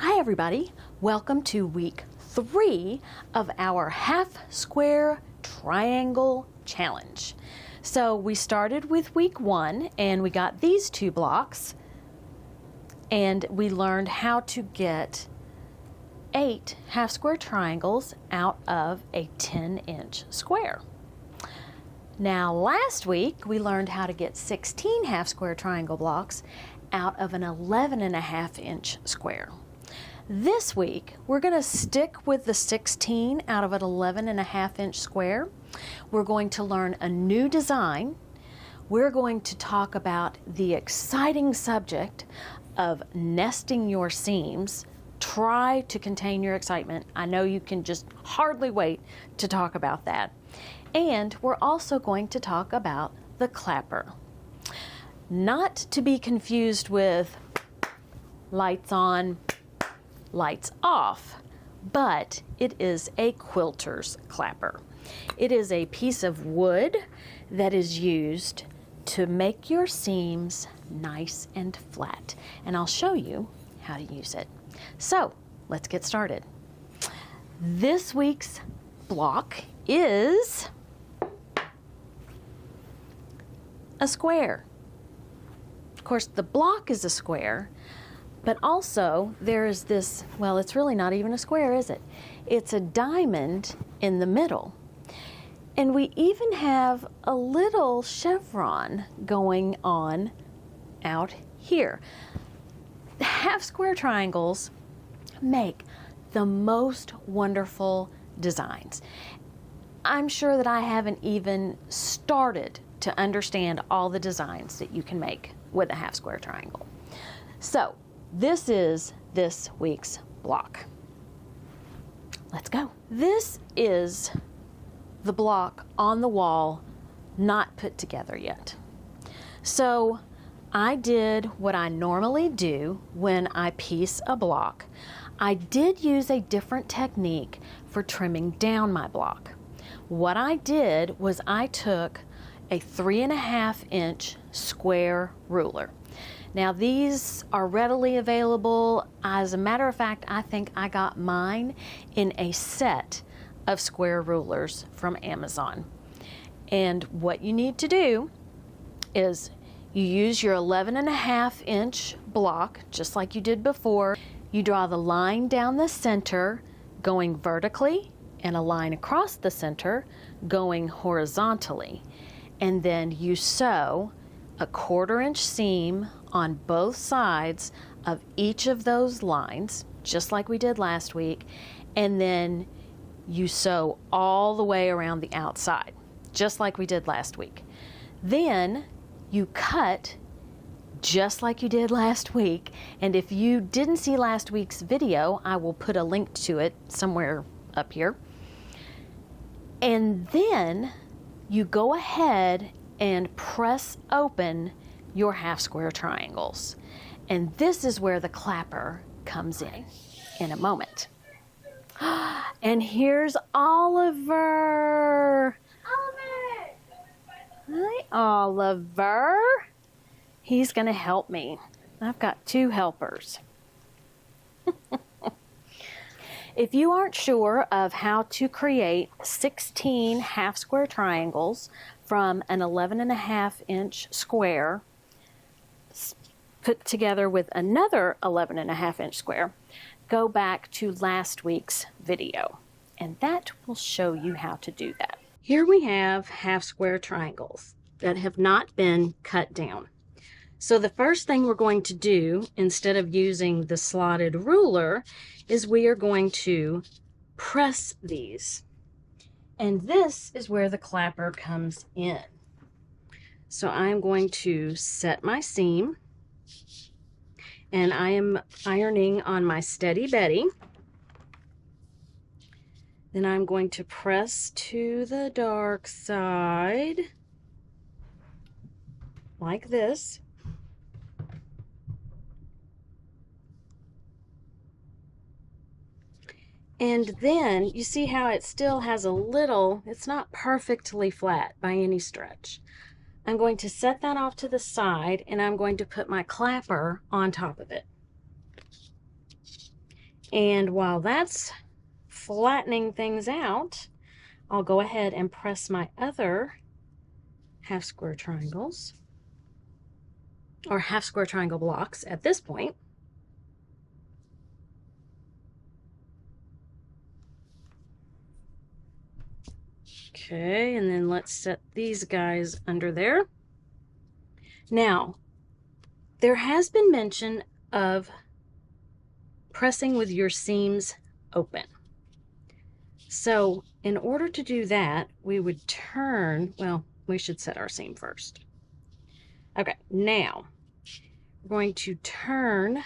Hi everybody, welcome to week 3 of our half square triangle challenge. So we started with week 1 and we got these 2 blocks and we learned how to get 8 half square triangles out of a 10-inch square. Now last week we learned how to get 16 half square triangle blocks out of an 11.5-inch square. This week, we're going to stick with the 16 out of an 11.5-inch square. We're going to learn a new design. We're going to talk about the exciting subject of nesting your seams. Try to contain your excitement. I know you can just hardly wait to talk about that. And we're also going to talk about the clapper. Not to be confused with lights on, lights off, but it is a quilter's clapper. It is a piece of wood that is used to make your seams nice and flat, and I'll show you how to use it. So let's get started. This week's block is a square. Of course, the block is a square, but also there is this, well, it's really not even a square, is it? It's a diamond in the middle. And we even have a little chevron going on out here. Half square triangles make the most wonderful designs. I'm sure that I haven't even started to understand all the designs that you can make with a half square triangle. So this is this week's block. Let's go. This is the block on the wall, not put together yet. So I did what I normally do when I piece a block. I did use a different technique for trimming down my block. What I did was I took a 3.5-inch square ruler. Now these are readily available. As a matter of fact, I think I got mine in a set of square rulers from Amazon. And what you need to do is you use your 11.5-inch block, just like you did before. You draw the line down the center going vertically and a line across the center going horizontally. And then you sew a 1/4-inch seam on both sides of each of those lines, just like we did last week, and then you sew all the way around the outside, just like we did last week. Then you cut just like you did last week, and if you didn't see last week's video, I will put a link to it somewhere up here. And then you go ahead and press open your half square triangles. And this is where the clapper comes in a moment. And here's Oliver. Oliver! Hi, Oliver. He's gonna help me. I've got 2 helpers. If you aren't sure of how to create 16 half square triangles from an 11.5-inch square put together with another 11.5-inch square, go back to last week's video, and that will show you how to do that. Here we have half square triangles that have not been cut down. So the first thing we're going to do, instead of using the slotted ruler, is we are going to press these. And this is where the clapper comes in. So I'm going to set my seam, and I am ironing on my Steady Betty. Then I'm going to press to the dark side, like this. And then you see how it still has a little, it's not perfectly flat by any stretch. I'm going to set that off to the side, and I'm going to put my clapper on top of it. And while that's flattening things out, I'll go ahead and press my other half square triangles, or half square triangle blocks at this point. Okay, and then let's set these guys under there. Now, there has been mention of pressing with your seams open. So in order to do that, we would turn, well, we should set our seam first. Okay, now we're going to turn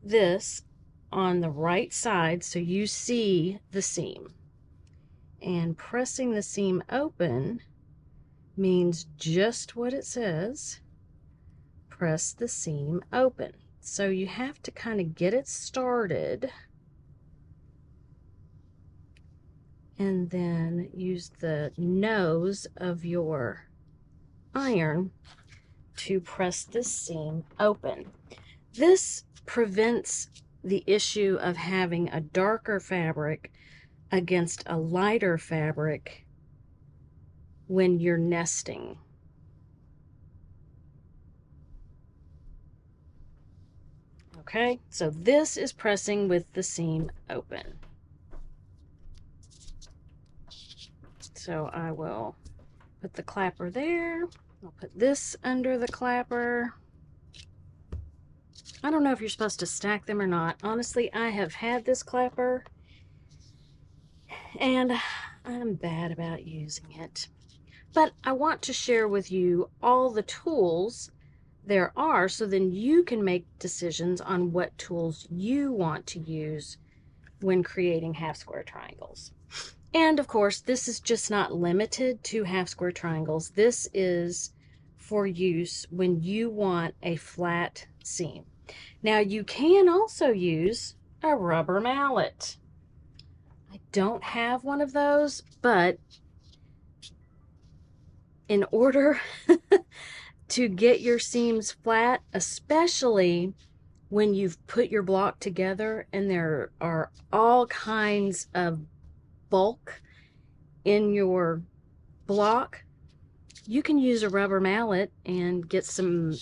this on the right side so you see the seam. And pressing the seam open means just what it says. Press the seam open. So you have to kind of get it started and then use the nose of your iron to press the seam open. This prevents the issue of having a darker fabric against a lighter fabric when you're nesting. Okay, so this is pressing with the seam open. So I will put the clapper there. I'll put this under the clapper. I don't know if you're supposed to stack them or not. Honestly, I have had this clapper and I'm bad about using it. But I want to share with you all the tools there are so then you can make decisions on what tools you want to use when creating half square triangles. And of course, this is just not limited to half square triangles. This is for use when you want a flat seam. Now you can also use a rubber mallet. I don't have one of those, but in order to get your seams flat, especially when you've put your block together and there are all kinds of bulk in your block, you can use a rubber mallet and get some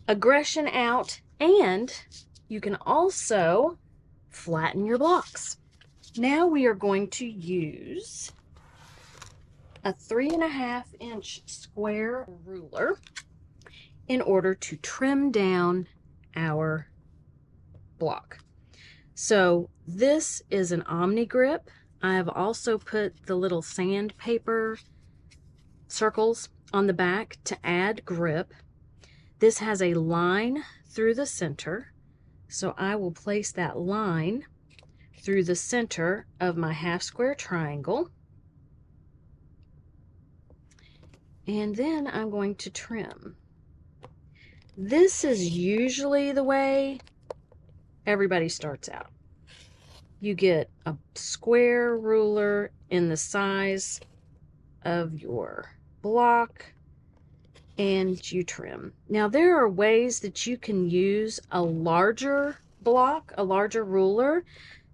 aggression out, and you can also flatten your blocks. Now we are going to use a 3.5 inch square ruler in order to trim down our block. So this is an Omni grip. I've also put the little sandpaper circles on the back to add grip. This has a line through the center, so I will place that line through the center of my half square triangle. And then I'm going to trim. This is usually the way everybody starts out. You get a square ruler in the size of your block and you trim. Now there are ways that you can use a larger block, a larger ruler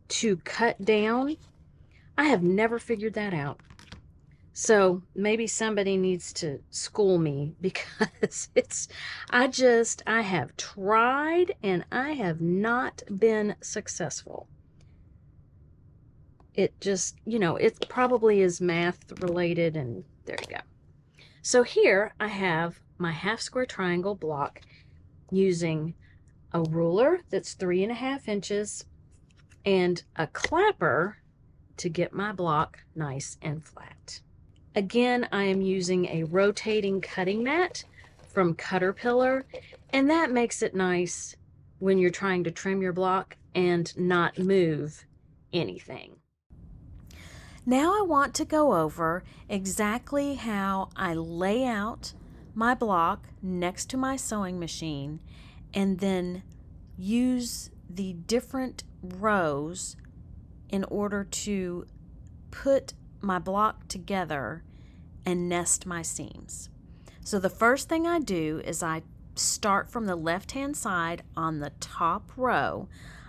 to cut down. I have never figured that out. So maybe somebody needs to school me, because I have tried and I have not been successful. It just, it probably is math related, and there you go. So here I have my half square triangle block using a ruler that's 3.5 inches and a clapper to get my block nice and flat. Again, I am using a rotating cutting mat from Caterpillar, and that makes it nice when you're trying to trim your block and not move anything. Now I want to go over exactly how I lay out my block next to my sewing machine and then use the different rows in order to put my block together and nest my seams. So the first thing I do is I start from the left-hand side on the top row.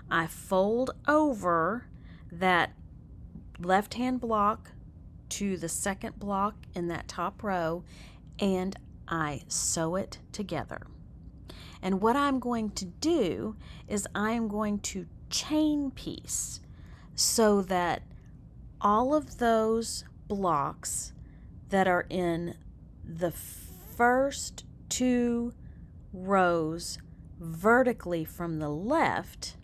I fold over that left-hand block to the second block in that top row, and I sew it together. And what I'm going to do is I am going to chain piece so that all of those blocks that are in the first two rows vertically from the left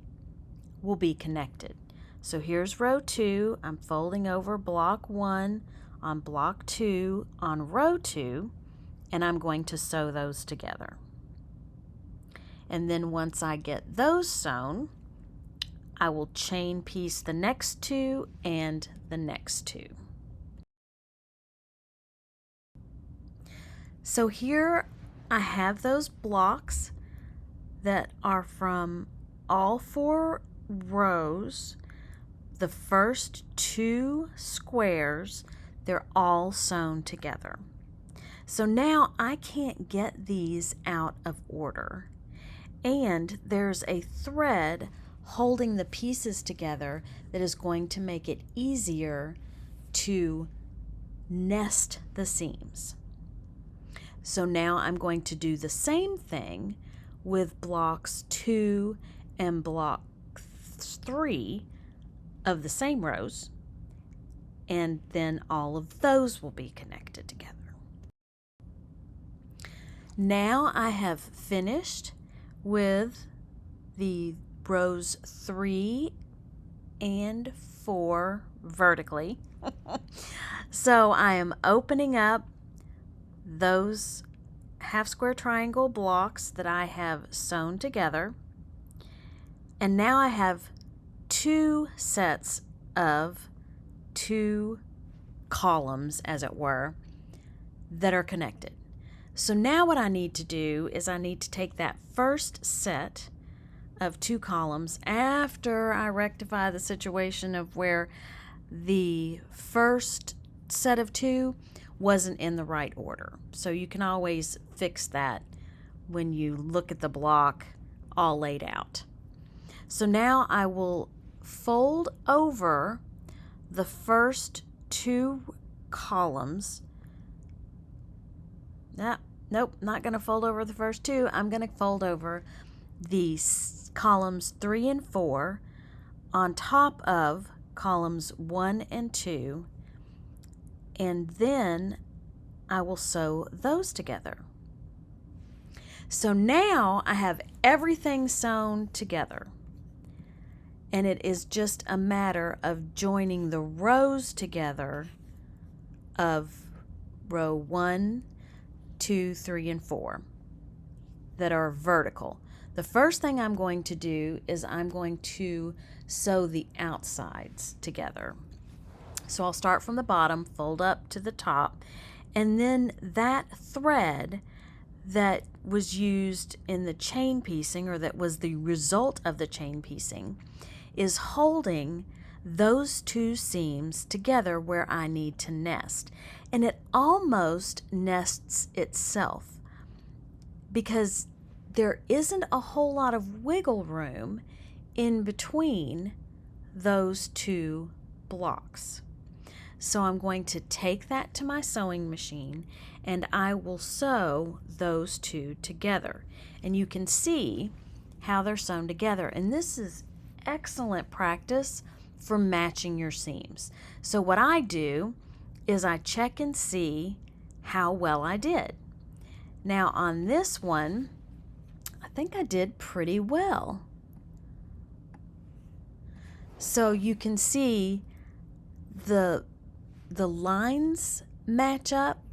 will be connected. So here's row 2. I'm folding over block 1 on block 2 on row 2, and I'm going to sew those together. And then once I get those sewn, I will chain piece the next 2 and the next 2. So here I have those blocks that are from all 4 rows. The first 2 squares, they're all sewn together. So now I can't get these out of order. And there's a thread holding the pieces together that is going to make it easier to nest the seams. So now I'm going to do the same thing with blocks 2 and block 3 of the same rows, and then all of those will be connected together. Now I have finished with the rows 3 and 4 vertically. So I am opening up those half square triangle blocks that I have sewn together, and now I have 2 sets of 2 columns, as it were, that are connected. So now what I need to do is I need to take that first set of 2 columns after I rectify the situation of where the first set of 2 wasn't in the right order. So you can always fix that when you look at the block all laid out. So now I will fold over the first 2 columns. Nope, not going to fold over the first 2. I'm going to fold over the columns 3 and 4 on top of columns 1 and 2, and then I will sew those together. So now I have everything sewn together, and it is just a matter of joining the rows together of row 1, 2, 3, and 4 that are vertical. The first thing I'm going to do is I'm going to sew the outsides together. So I'll start from the bottom, fold up to the top, and then that thread that was used in the chain piecing, or that was the result of the chain piecing, is holding those 2 seams together where I need to nest. And it almost nests itself because there isn't a whole lot of wiggle room in between those 2 blocks. So I'm going to take that to my sewing machine and I will sew those 2 together. And you can see how they're sewn together. And this is excellent practice for matching your seams. So what I do is I check and see how well I did. Now on this one, I think I did pretty well. So you can see the lines match up,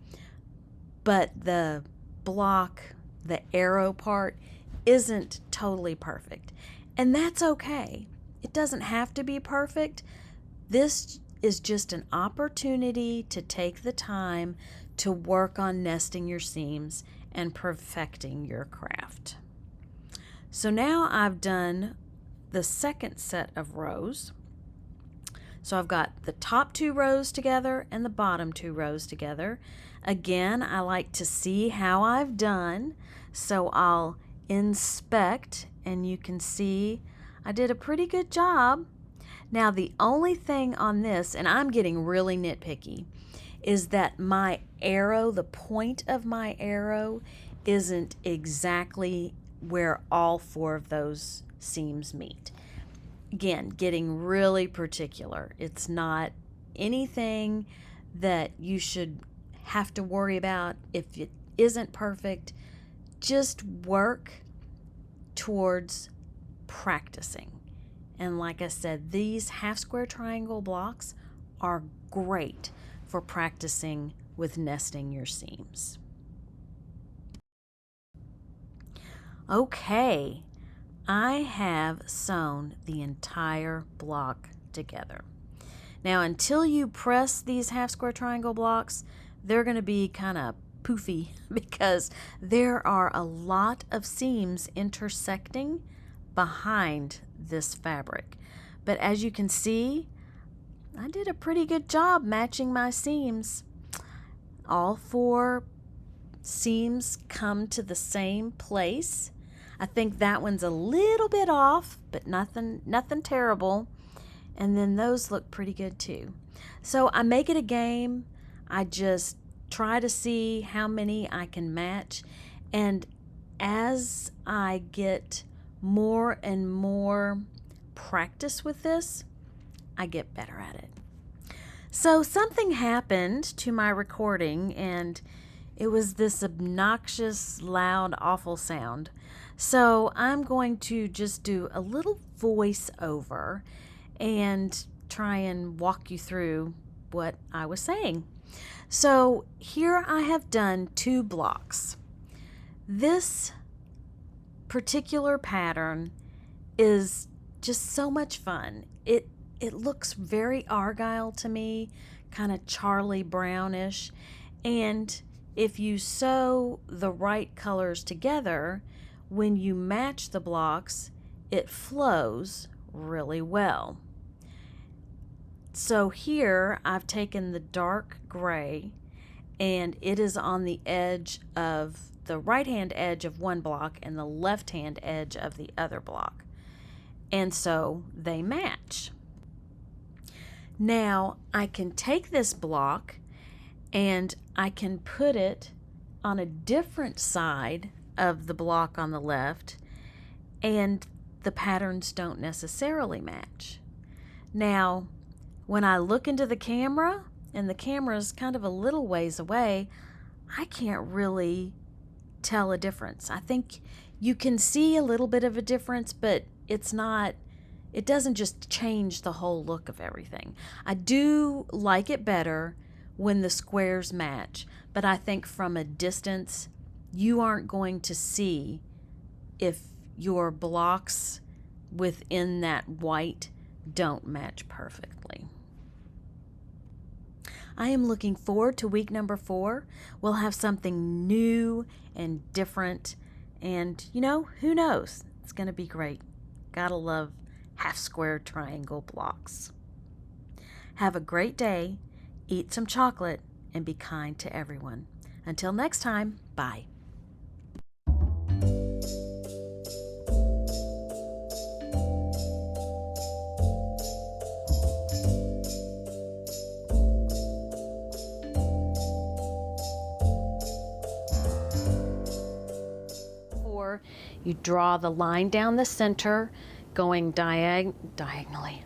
but the block, the arrow part, isn't totally perfect. And that's okay. It doesn't have to be perfect. This is just an opportunity to take the time to work on nesting your seams and perfecting your craft. So now I've done the second set of rows. So I've got the top 2 rows together and the bottom 2 rows together. Again, I like to see how I've done So I'll inspect, and you can see I did a pretty good job. Now the only thing on this, and I'm getting really nitpicky, is that my arrow, the point of my arrow, isn't exactly where all 4 of those seams meet. Again, getting really particular. It's not anything that you should have to worry about if it isn't perfect. Just work towards practicing. And like I said, these half square triangle blocks are great for practicing with nesting your seams. Okay, I have sewn the entire block together. Now, until you press these half square triangle blocks, they're going to be kind of poofy because there are a lot of seams intersecting behind this fabric. But as you can see, I did a pretty good job matching my seams. All 4 seams come to the same place. I think that one's a little bit off, but nothing terrible. And then those look pretty good too. So I make it a game. I just try to see how many I can match. And as I get more and more practice with this, I get better at it. So something happened to my recording, and it was this obnoxious, loud, awful sound. So I'm going to just do a little voiceover and try and walk you through what I was saying. So here I have done 2 blocks. This particular pattern is just so much fun. It looks very Argyle to me, kind of Charlie Brownish, and if you sew the right colors together, when you match the blocks, it flows really well. So here I've taken the dark gray, and it is on the edge of the right-hand edge of one block and the left-hand edge of the other block. And so they match. Now I can take this block and I can put it on a different side of the block on the left, and the patterns don't necessarily match. Now, when I look into the camera, and the camera is kind of a little ways away, I can't really tell a difference. I think you can see a little bit of a difference, but it doesn't just change the whole look of everything. I do like it better when the squares match, but I think from a distance, you aren't going to see if your blocks within that white don't match perfectly. I am looking forward to week number 4. We'll have something new and different, and who knows? It's going to be great. Gotta love half square triangle blocks. Have a great day, eat some chocolate, and be kind to everyone. Until next time, bye. You draw the line down the center, going diagonally.